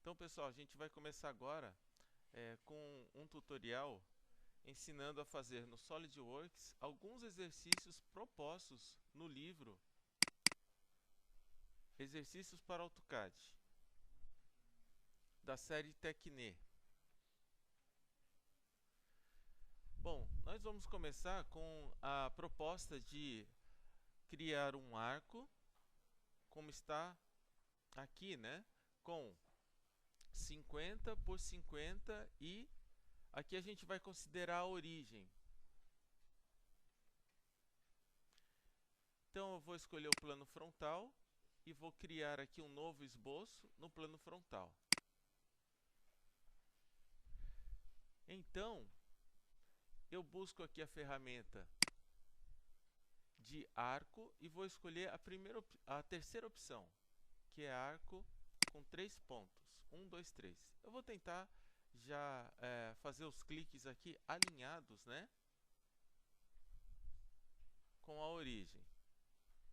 Então, pessoal, a gente vai começar agora com um tutorial ensinando a fazer no SolidWorks alguns exercícios propostos no livro Exercícios para AutoCAD, da série Tecne. Bom, nós vamos começar com a proposta de criar um arco, como está aqui, né? Com 50 por 50 e aqui a gente vai considerar a origem. Então eu vou escolher o plano frontal e vou criar aqui um novo esboço no plano frontal. Então, eu busco aqui a ferramenta de arco e vou escolher a terceira opção, que é arco com 3 pontos. 1, 2, 3. Eu vou tentar já fazer os cliques aqui alinhados, né, com a origem.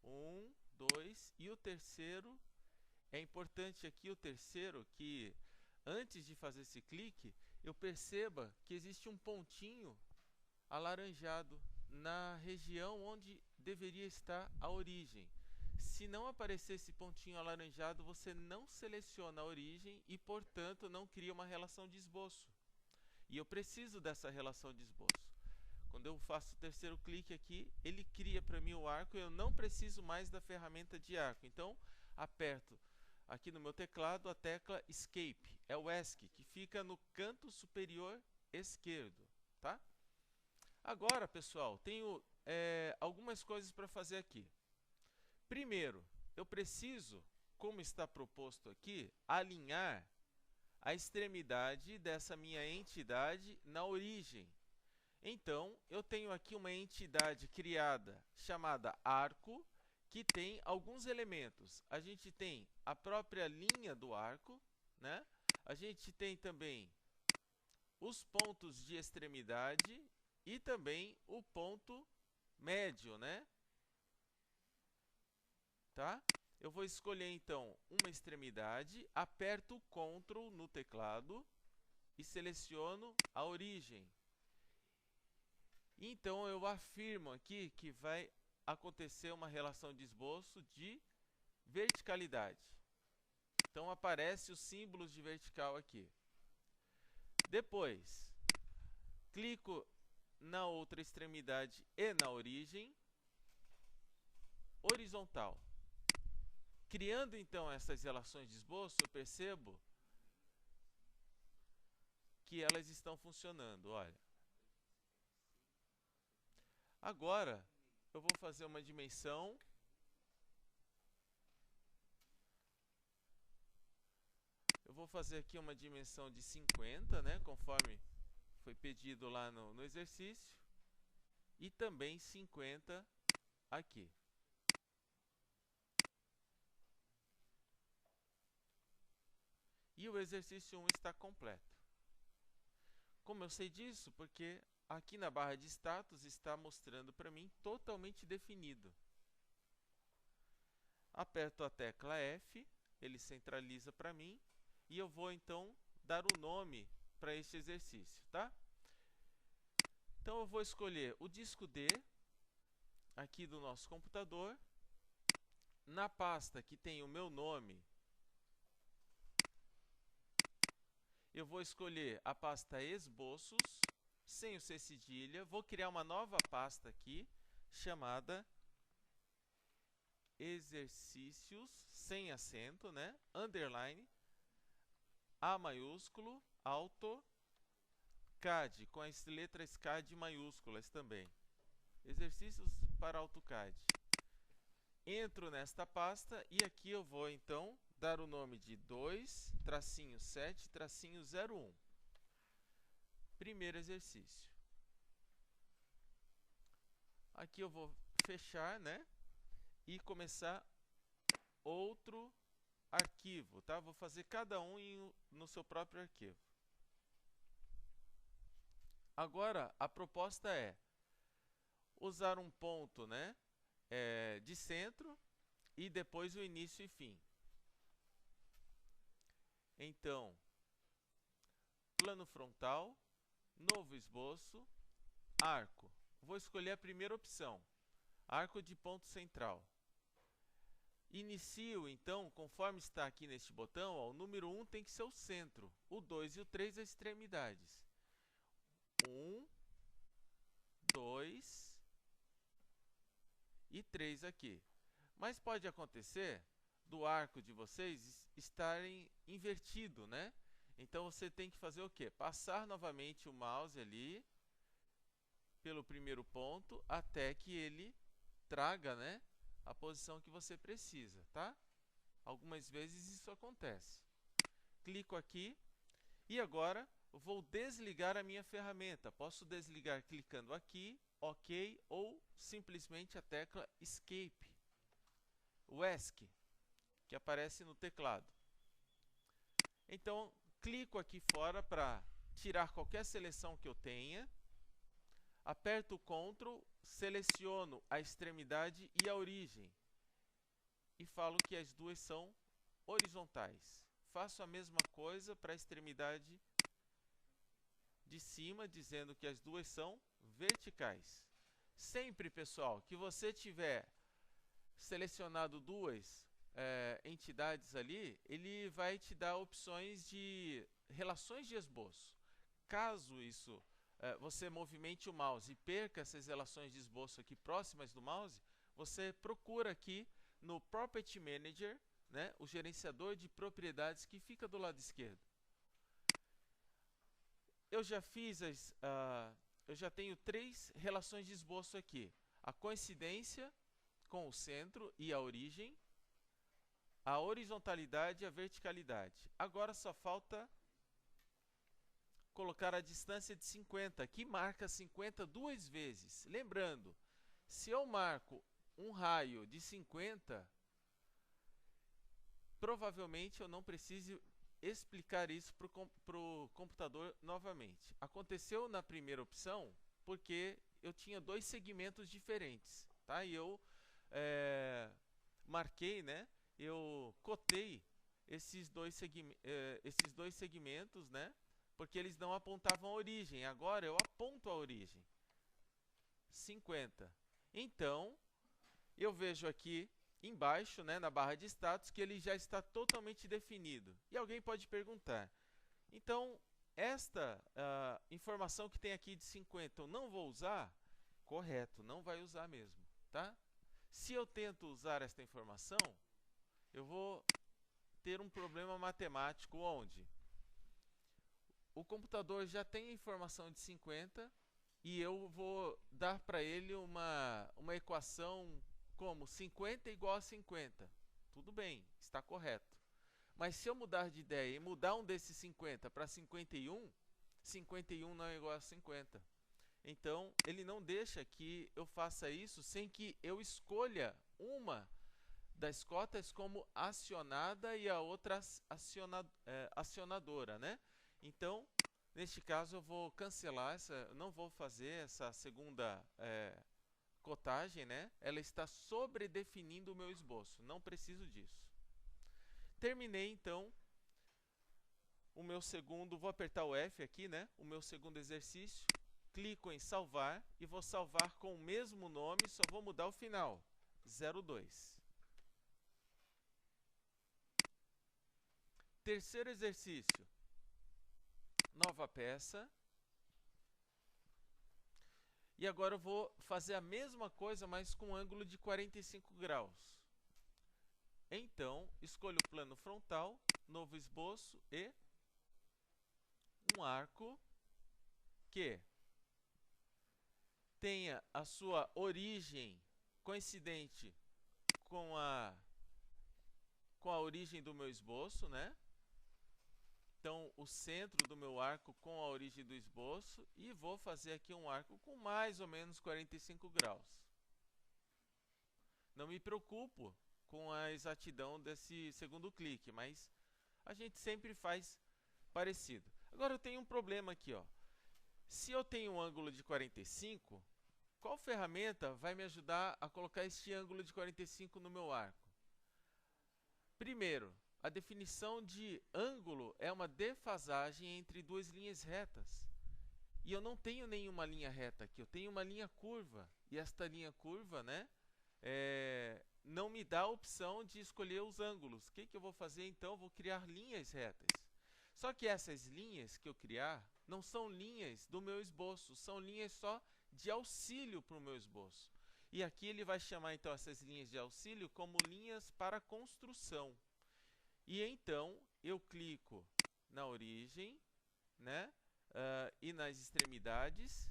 1, 2 e o terceiro, é importante aqui o terceiro que antes de fazer esse clique, eu perceba que existe um pontinho alaranjado na região onde deveria estar a origem. Se não aparecer esse pontinho alaranjado, você não seleciona a origem e, portanto, não cria uma relação de esboço. E eu preciso dessa relação de esboço. Quando eu faço o terceiro clique aqui, ele cria para mim o arco e eu não preciso mais da ferramenta de arco. Então, aperto aqui no meu teclado a tecla Escape, é o ESC, que fica no canto superior esquerdo, tá? Agora, pessoal, tenho algumas coisas para fazer aqui. Primeiro, eu preciso, como está proposto aqui, alinhar a extremidade dessa minha entidade na origem. Então, eu tenho aqui uma entidade criada chamada arco, que tem alguns elementos. A gente tem a própria linha do arco, né? A gente tem também os pontos de extremidade e também o ponto médio, né? Tá? Eu vou escolher então uma extremidade, aperto o Ctrl no teclado e seleciono a origem. Então eu afirmo aqui que vai acontecer uma relação de esboço de verticalidade. Então aparece os símbolos de vertical aqui. Depois, clico na outra extremidade e na origem, horizontal. Criando então essas relações de esboço, eu percebo que elas estão funcionando. Olha. Agora, eu vou fazer uma dimensão. Eu vou fazer aqui uma dimensão de 50, né, conforme foi pedido lá no exercício. E também 50 aqui. E o exercício 1 está completo. Como eu sei disso? Porque aqui na barra de status está mostrando para mim totalmente definido. Aperto a tecla F, ele centraliza para mim e eu vou então dar o nome para este exercício, tá? Então eu vou escolher o disco D aqui do nosso computador. Na pasta que tem o meu nome, eu vou escolher a pasta esboços, sem o C cedilha. Vou criar uma nova pasta aqui, chamada exercícios, sem acento, né? Underline, A maiúsculo, AutoCAD, com as letras CAD maiúsculas também. Exercícios para AutoCAD. Entro nesta pasta e aqui eu vou então dar o nome de 2-7-01. Primeiro exercício. Aqui eu vou fechar, né? E começar outro arquivo, tá? Vou fazer cada um no seu próprio arquivo. Agora, a proposta é usar um ponto, né, de centro e depois o início e fim. Então, plano frontal, novo esboço, arco. Vou escolher a primeira opção, arco de ponto central. Inicio, então, conforme está aqui neste botão, ó, o número 1 tem que ser o centro, o 2 e o 3 as extremidades. 1, 2 e 3 aqui. Mas pode acontecer do arco de vocês estarem invertido, né? Então você tem que fazer o quê? Passar novamente o mouse ali pelo primeiro ponto até que ele traga, né, a posição que você precisa, tá? Algumas vezes isso acontece. Clico aqui e agora vou desligar a minha ferramenta. Posso desligar clicando aqui, OK, ou simplesmente a tecla Escape, o ESC, que aparece no teclado. Então, clico aqui fora para tirar qualquer seleção que eu tenha. Aperto o Ctrl, seleciono a extremidade e a origem. E falo que as duas são horizontais. Faço a mesma coisa para a extremidade de cima, dizendo que as duas são verticais. Sempre, pessoal, que você tiver selecionado duas entidades ali, ele vai te dar opções de relações de esboço. Caso isso você movimente o mouse e perca essas relações de esboço aqui próximas do mouse, você procura aqui no Property Manager, né, o gerenciador de propriedades que fica do lado esquerdo. Eu já tenho 3 relações de esboço aqui. A coincidência com o centro e a origem, a horizontalidade e a verticalidade. Agora só falta colocar a distância de 50, que marca 50 duas vezes. Lembrando, se eu marco um raio de 50, provavelmente eu não preciso explicar isso para o computador novamente. Aconteceu na primeira opção porque eu tinha 2 segmentos diferentes, tá? E eu marquei, né? Eu cotei esses dois segmentos, né? Porque eles não apontavam a origem. Agora eu aponto a origem. 50. Então, eu vejo aqui embaixo, né, na barra de status, que ele já está totalmente definido. E alguém pode perguntar, então, esta informação que tem aqui de 50 eu não vou usar? Correto, não vai usar mesmo, tá? Se eu tento usar esta informação, eu vou ter um problema matemático onde o computador já tem a informação de 50 e eu vou dar para ele uma equação como 50 igual a 50. Tudo bem, está correto. Mas se eu mudar de ideia e mudar um desses 50 para 51, 51 não é igual a 50. Então, ele não deixa que eu faça isso sem que eu escolha uma das cotas como acionada e a outra acionadora, né? Então, neste caso, eu vou cancelar não vou fazer essa segunda cotagem, né? Ela está sobredefinindo o meu esboço, não preciso disso. Terminei, então, o meu segundo, vou apertar o F aqui, né? O meu segundo exercício, clico em salvar e vou salvar com o mesmo nome, só vou mudar o final, 02. Terceiro exercício, nova peça. E agora eu vou fazer a mesma coisa, mas com ângulo de 45 graus. Então, escolho o plano frontal, novo esboço e um arco que tenha a sua origem coincidente com a origem do meu esboço, né? Então, o centro do meu arco com a origem do esboço e vou fazer aqui um arco com mais ou menos 45 graus. Não me preocupo com a exatidão desse segundo clique, mas a gente sempre faz parecido. Agora eu tenho um problema aqui, ó. Se eu tenho um ângulo de 45, qual ferramenta vai me ajudar a colocar este ângulo de 45 no meu arco? Primeiro, a definição de ângulo é uma defasagem entre duas linhas retas. E eu não tenho nenhuma linha reta aqui, eu tenho uma linha curva. E esta linha curva, né, não me dá a opção de escolher os ângulos. O que eu vou fazer então? Eu vou criar linhas retas. Só que essas linhas que eu criar não são linhas do meu esboço, são linhas só de auxílio para o meu esboço. E aqui ele vai chamar então essas linhas de auxílio como linhas para construção. E então eu clico na origem, né, e nas extremidades.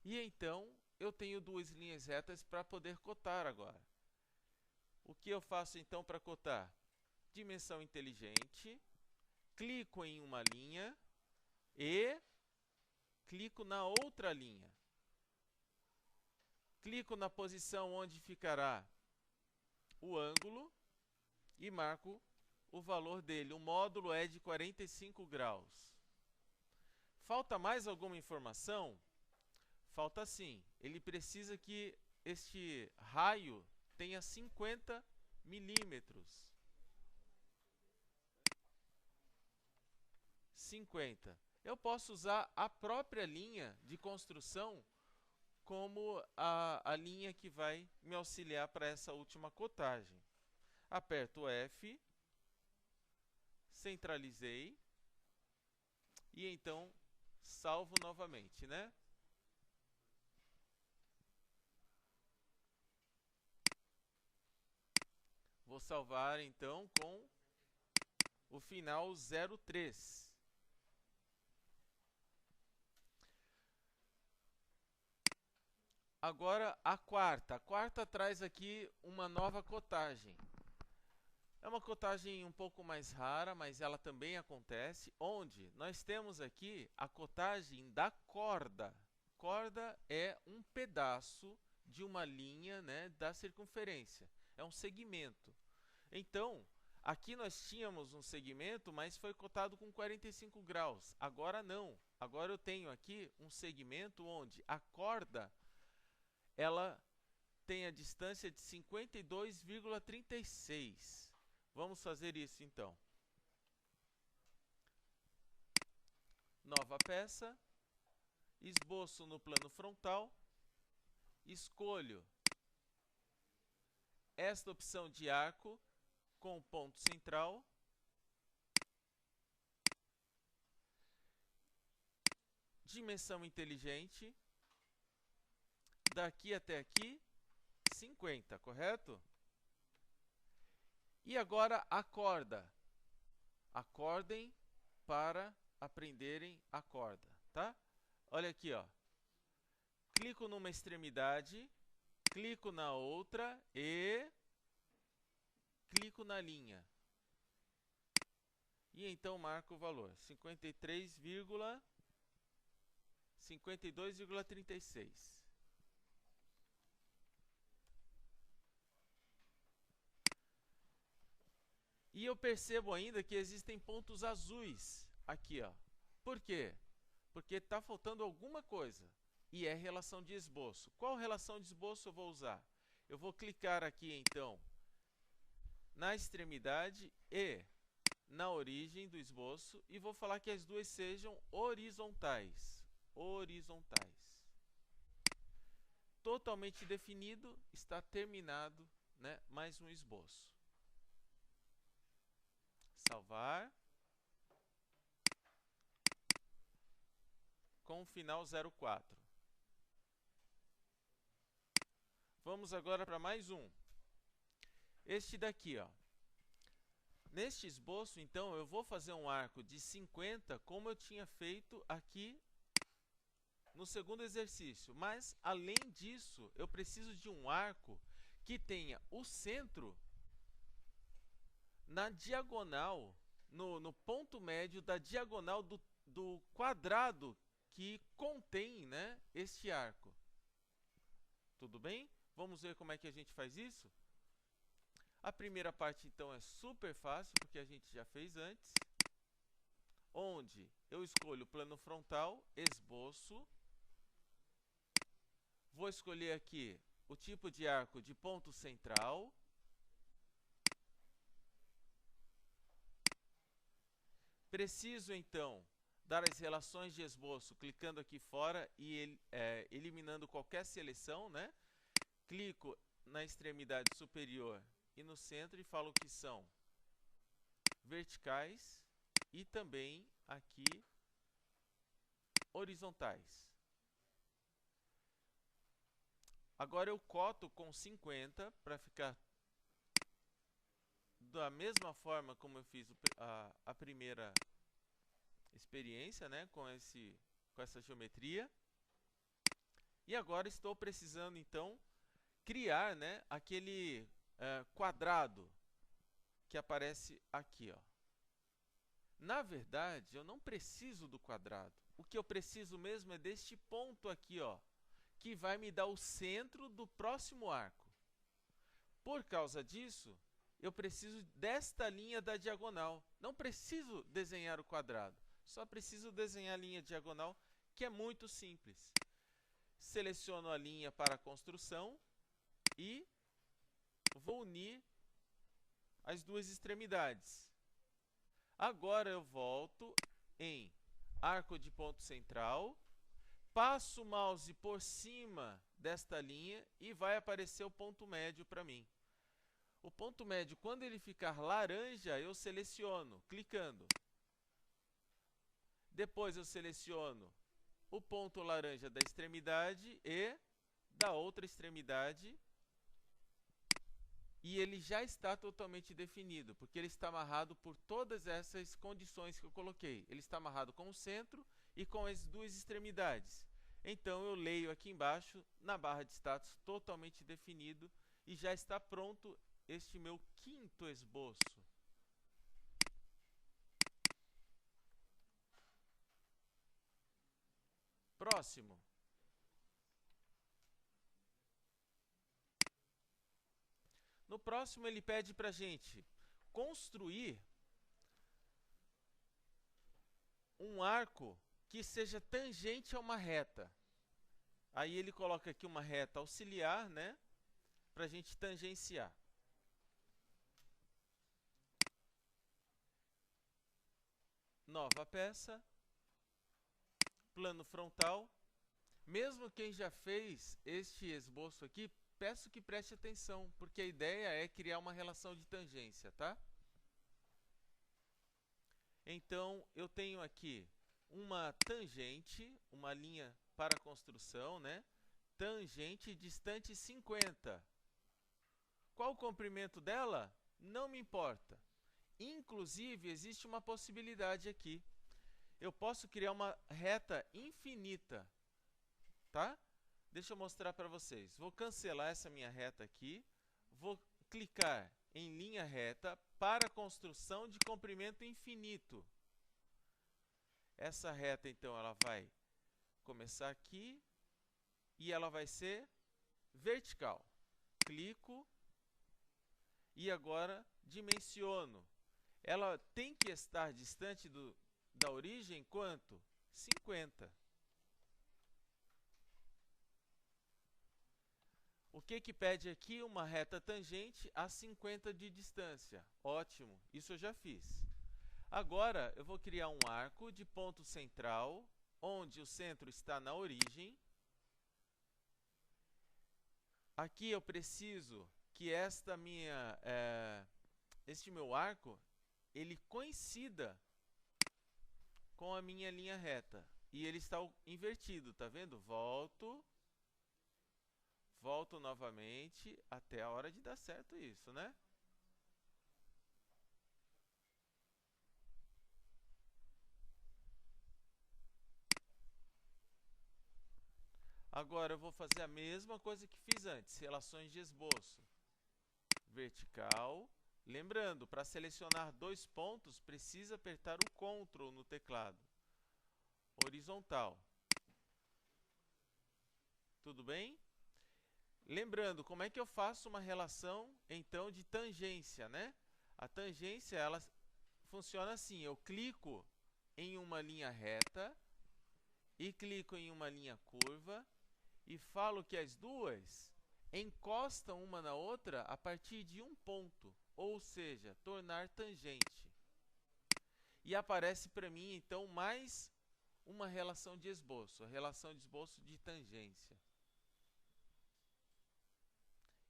E então eu tenho duas linhas retas para poder cotar agora. O que eu faço então para cotar? Dimensão inteligente, clico em uma linha e clico na outra linha. Clico na posição onde ficará o ângulo e marco o valor dele. O módulo é de 45 graus. Falta mais alguma informação? Falta sim. Ele precisa que este raio tenha 50 milímetros. 50. Eu posso usar a própria linha de construção como a linha que vai me auxiliar para essa última cotagem. Aperto F, centralizei e então salvo novamente, né? Vou salvar então com o final 03. Agora a quarta. A quarta traz aqui uma nova cotagem. É uma cotagem um pouco mais rara, mas ela também acontece, onde nós temos aqui a cotagem da corda. Corda é um pedaço de uma linha, né, da circunferência. É um segmento. Então, aqui nós tínhamos um segmento, mas foi cotado com 45 graus. Agora não. Agora eu tenho aqui um segmento onde a corda ela tem a distância de 52,36. Vamos fazer isso então. Nova peça, esboço no plano frontal, escolho esta opção de arco com ponto central. Dimensão inteligente. Daqui até aqui, 50, correto? E agora a corda. Acordem para aprenderem a corda, tá? Olha aqui, ó. Clico numa extremidade, clico na outra e clico na linha. E então marco o valor, 52,36. E eu percebo ainda que existem pontos azuis aqui, ó. Por quê? Porque está faltando alguma coisa. E é relação de esboço. Qual relação de esboço eu vou usar? Eu vou clicar aqui, então, na extremidade e na origem do esboço e vou falar que as duas sejam horizontais. Horizontais. Totalmente definido, está terminado, né, mais um esboço. Salvar. Com o final 04. Vamos agora para mais um. Este daqui, ó. Neste esboço, então, eu vou fazer um arco de 50, como eu tinha feito aqui no segundo exercício. Mas, além disso, eu preciso de um arco que tenha o centro na diagonal, no ponto médio da diagonal do quadrado que contém, né, este arco. Tudo bem? Vamos ver como é que a gente faz isso? A primeira parte, então, é super fácil, porque a gente já fez antes. Onde eu escolho plano frontal, esboço. Vou escolher aqui o tipo de arco de ponto central. Preciso, então, dar as relações de esboço clicando aqui fora e eliminando qualquer seleção, né? Clico na extremidade superior e no centro e falo que são verticais e também aqui horizontais. Agora eu coto com 50 para ficar da mesma forma como eu fiz a primeira experiência, né, com essa geometria. E agora estou precisando, então, criar, né, aquele quadrado que aparece aqui, ó. Na verdade, eu não preciso do quadrado. O que eu preciso mesmo é deste ponto aqui, ó, que vai me dar o centro do próximo arco. Por causa disso, eu preciso desta linha da diagonal. Não preciso desenhar o quadrado, só preciso desenhar a linha diagonal, que é muito simples. Seleciono a linha para a construção e vou unir as duas extremidades. Agora eu volto em arco de ponto central, passo o mouse por cima desta linha e vai aparecer o ponto médio para mim. O ponto médio, quando ele ficar laranja, eu seleciono, clicando. Depois eu seleciono o ponto laranja da extremidade e da outra extremidade. E ele já está totalmente definido, porque ele está amarrado por todas essas condições que eu coloquei. Ele está amarrado com o centro e com as duas extremidades. Então eu leio aqui embaixo, na barra de status, totalmente definido, e já está pronto este meu quinto esboço. Próximo. No próximo, ele pede para a gente construir um arco que seja tangente a uma reta. Aí ele coloca aqui uma reta auxiliar, né, para a gente tangenciar. Nova peça, plano frontal. Mesmo quem já fez este esboço aqui, peço que preste atenção, porque a ideia é criar uma relação de tangência, tá? Então, eu tenho aqui uma tangente, uma linha para construção, né? Tangente distante 50. Qual o comprimento dela? Não me importa. Inclusive, existe uma possibilidade aqui. Eu posso criar uma reta infinita, tá? Deixa eu mostrar para vocês. Vou cancelar essa minha reta aqui. Vou clicar em linha reta para construção de comprimento infinito. Essa reta, então, ela vai começar aqui e ela vai ser vertical. Clico e agora dimensiono. Ela tem que estar distante da origem quanto? 50. O que pede aqui? Uma reta tangente a 50 de distância. Ótimo, isso eu já fiz. Agora, eu vou criar um arco de ponto central, onde o centro está na origem. Aqui eu preciso que este meu arco, ele coincida com a minha linha reta. E ele está invertido, tá vendo? Volto novamente até a hora de dar certo isso, né? Agora eu vou fazer a mesma coisa que fiz antes, relações de esboço. Vertical. Lembrando, para selecionar dois pontos, precisa apertar o Ctrl no teclado. Horizontal. Tudo bem? Lembrando, como é que eu faço uma relação, então, de tangência, né? A tangência, ela funciona assim. Eu clico em uma linha reta e clico em uma linha curva e falo que as duas, encostam uma na outra a partir de um ponto, ou seja, tornar tangente. E aparece para mim, então, mais uma relação de esboço, a relação de esboço de tangência.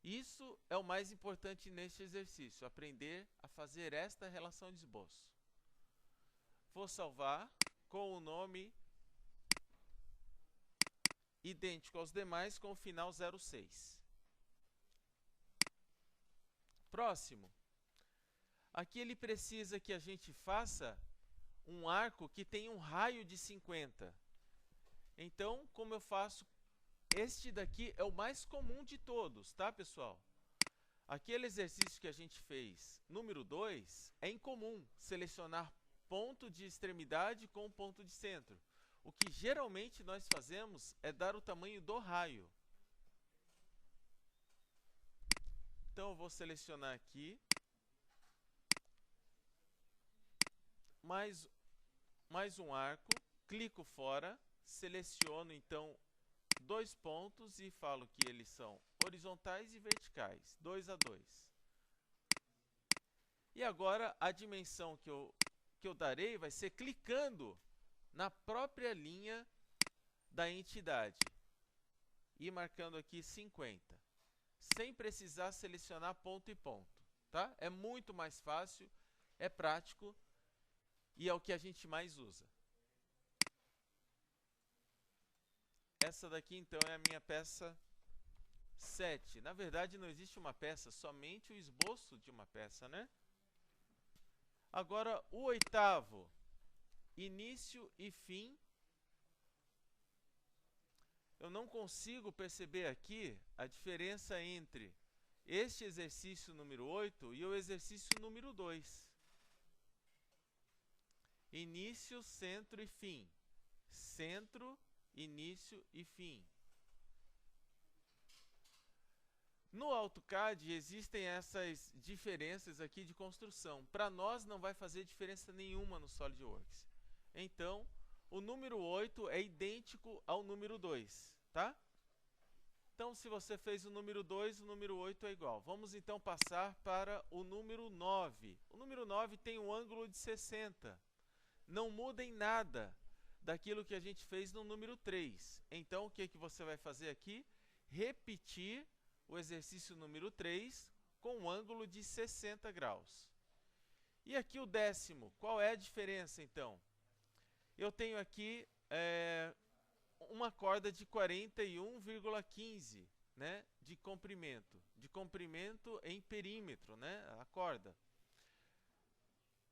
Isso é o mais importante neste exercício, aprender a fazer esta relação de esboço. Vou salvar com o nome idêntico aos demais com o final 06. Próximo. Aqui ele precisa que a gente faça um arco que tenha um raio de 50. Então, como eu faço? Este daqui é o mais comum de todos, tá, pessoal? Aquele exercício que a gente fez, número 2, é incomum selecionar ponto de extremidade com ponto de centro. O que geralmente nós fazemos é dar o tamanho do raio. Então, eu vou selecionar aqui mais um arco, clico fora, seleciono então 2 pontos e falo que eles são horizontais e verticais, 2 a 2. E agora a dimensão que eu darei vai ser clicando na própria linha da entidade e marcando aqui 50, sem precisar selecionar ponto e ponto, tá? É muito mais fácil, é prático e é o que a gente mais usa. Essa daqui, então, é a minha peça 7. Na verdade, não existe uma peça, somente o esboço de uma peça, né? Agora, o 8º, início e fim. Eu não consigo perceber aqui a diferença entre este exercício número 8 e o exercício número 2. Início, centro e fim. Centro, início e fim. No AutoCAD existem essas diferenças aqui de construção. Para nós não vai fazer diferença nenhuma no SolidWorks. Então, o número 8 é idêntico ao número 2, tá? Então, se você fez o número 2, o número 8 é igual. Vamos então passar para o número 9. O número 9 tem um ângulo de 60. Não muda em nada daquilo que a gente fez no número 3. Então, o que você vai fazer aqui? Repetir o exercício número 3 com um ângulo de 60 graus. E aqui o 10º, qual é a diferença então? Eu tenho aqui uma corda de 41,15, né, de comprimento em perímetro, né, a corda.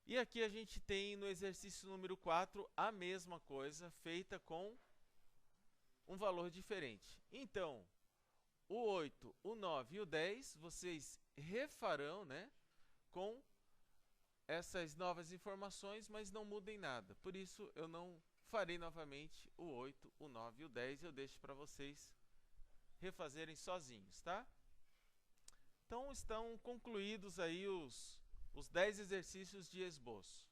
E aqui a gente tem no exercício número 4 a mesma coisa, feita com um valor diferente. Então, o 8, o 9 e o 10, vocês refarão, né, com essas novas informações, mas não mudem nada. Por isso, eu não farei novamente o 8, o 9 e o 10. Eu deixo para vocês refazerem sozinhos, tá? Então, estão concluídos aí os 10 exercícios de esboço.